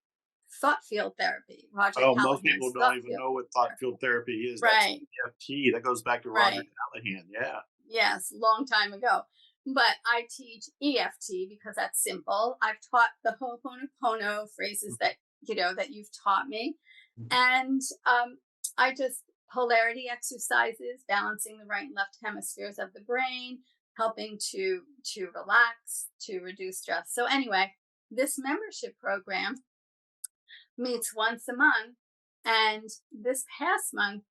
thought field therapy, Roger Oh, most people Callahan's don't thought even field know what thought therapy. field therapy is. That's Right, EFT. That goes back to Roger right. Callahan. Yeah. Yes, long time ago. But I teach EFT because that's simple. I've taught the Ho'oponopono phrases that that you've taught me, Mhm. and I just polarity exercises, balancing the right and left hemispheres of the brain, helping to relax, to reduce stress. So anyway, this membership program meets once a month, and this past month,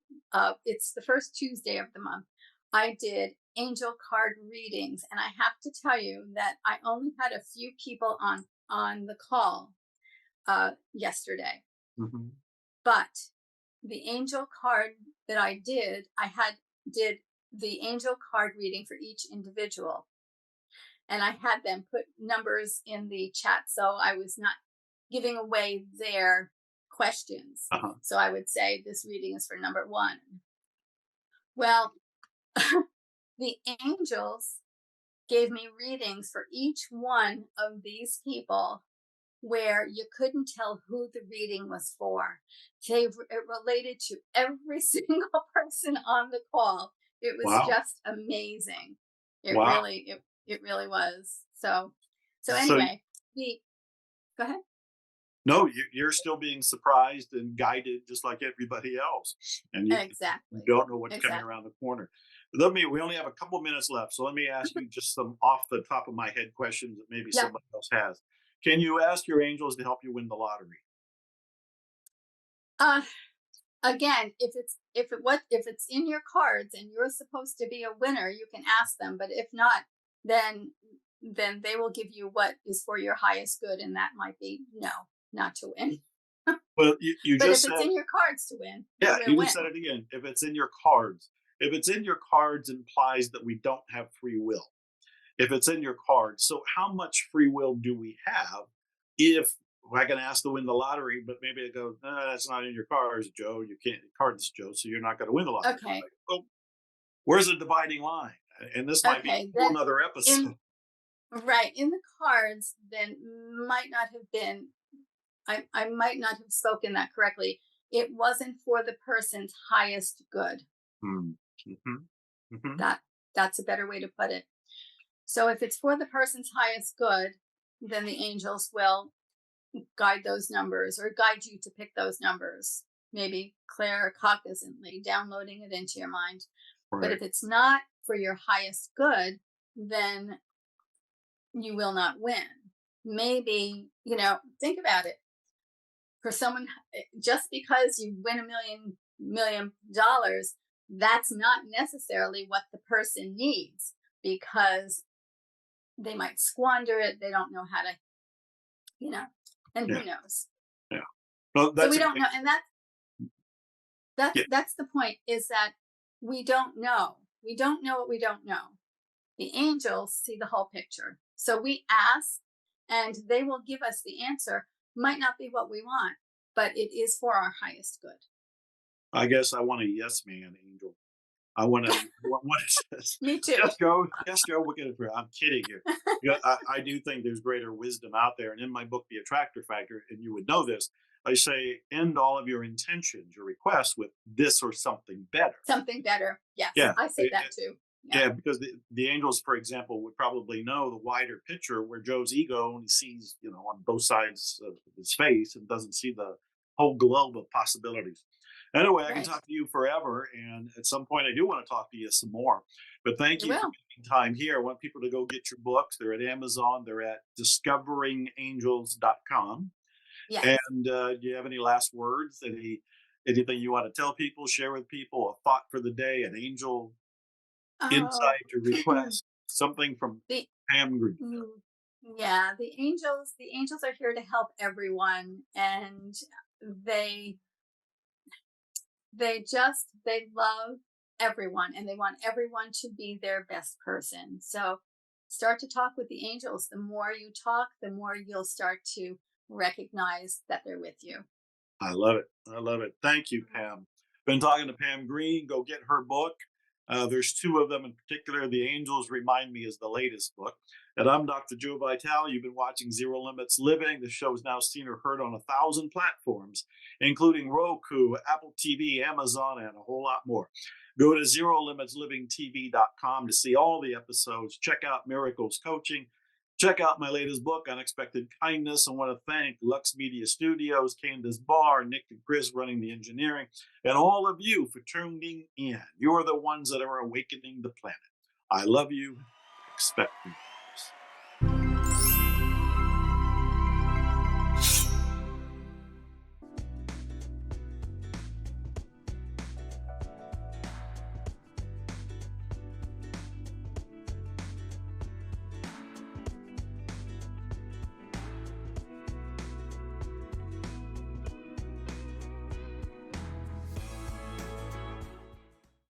it's the first Tuesday of the month. I did angel card readings, and I have to tell you that I only had a few people on the call yesterday, Mhm. but the angel card that I did the angel card reading for each individual, and I had them put numbers in the chat, so I was not giving away their questions. Uh-huh. So I would say this reading is for number one. Well, the angels gave me readings for each one of these people where you couldn't tell who the reading was for. It related to every single person on the call. It was Wow. just amazing. Wow. It really was. So So anyway, the go ahead. no, you're still being surprised and guided just like everybody else. And you Exactly. don't know what's coming Exactly. around the corner. We only have a couple minutes left. So let me ask you just some off the top of my head questions that maybe Yeah. somebody else has. Can you ask your angels to help you win the lottery? Uh Again, if it's in your cards and you're supposed to be a winner, you can ask them. But if not, then they will give you what is for your highest good, and that might be no, not to win. Well, you But just if it's said, in your cards to win, you're yeah, going to you just win. said it again. If it's in your cards, if it's in your cards implies that we don't have free will. If it's in your cards, so how much free will do we have if I can ask to win the lottery, but maybe I go, that's not in your cards, Joe. You can't cards, Joe, so you're not going to win the lottery. Okay, Like, well, where's the dividing line? And this might be a okay. whole Then nother in episode. Right. In the cards, then might not have been, I might not have spoken that correctly. It wasn't for the person's highest good. Mm. Mhm. Mhm. That that's a better way to put it. So if it's for the person's highest good, then the angels will guide those numbers or guide you to pick those numbers, maybe claircognizantly downloading it into your mind. But Right. if it's not for your highest good, then you will not win. Maybe, think about it. For someone, just because you win a million dollars, that's not necessarily what the person needs, because they might squander it. They don't know how to, you know, and Yeah. who knows? Yeah. Well, So that's we a don't know, and that's yeah. that's the point, is that we don't know. We don't know what we don't know. The angels see the whole picture. So we ask and they will give us the answer. Might not be what we want, but it is for our highest I guess I want a yes man angel. I want to. What is this? good. Me too. Just go. We'll get it through. I'm kidding you. Yeah, I do think there's greater wisdom out there. And in my book, The Attractor Factor, and you would know this, I say end all of your intentions, your requests with this or something better. Something better. Yes, Yeah. I say that too. Yeah. Yeah, because the Angels, for example, would probably know the wider picture where Joe's ego only sees, on both sides of his face and doesn't see the whole globe of possibilities. Anyway, I can Right. talk to you forever, and at some point, I do want to talk to you some more. But thank You you for will. making time here. I want people to go get your books. They're at Amazon. They're at discoveringangels.com. Yes. And do you have any last words? Anything you want to tell people, share with people, a thought for the day, an angel Oh, insight or request, something from the Pam Green. mm, yeah, the angels are here to help everyone, and they they love everyone, and they want everyone to be their best person. So start to talk with the angels. The more you talk, the more you'll start to recognize that they're with you. I love it. I love it. Thank you, Pam. Been talking to Pam Green. Go get her book. There's two of them in particular. The Angels Remind Me is the latest book. And I'm Dr. Joe Vitale. You've been watching Zero Limits Living. The show is now seen or heard on 1,000 platforms, including Roku, Apple TV, Amazon, and a whole lot more. Go to ZeroLimitsLivingTV.com to see all the episodes. Check out Miracles Coaching. Check out my latest book, Unexpected Kindness. I want to thank Lux Media Studios, Candace Barr, Nick and Chris running the engineering, and all of you for tuning in. You're the ones that are awakening the planet. I love you. Expect me.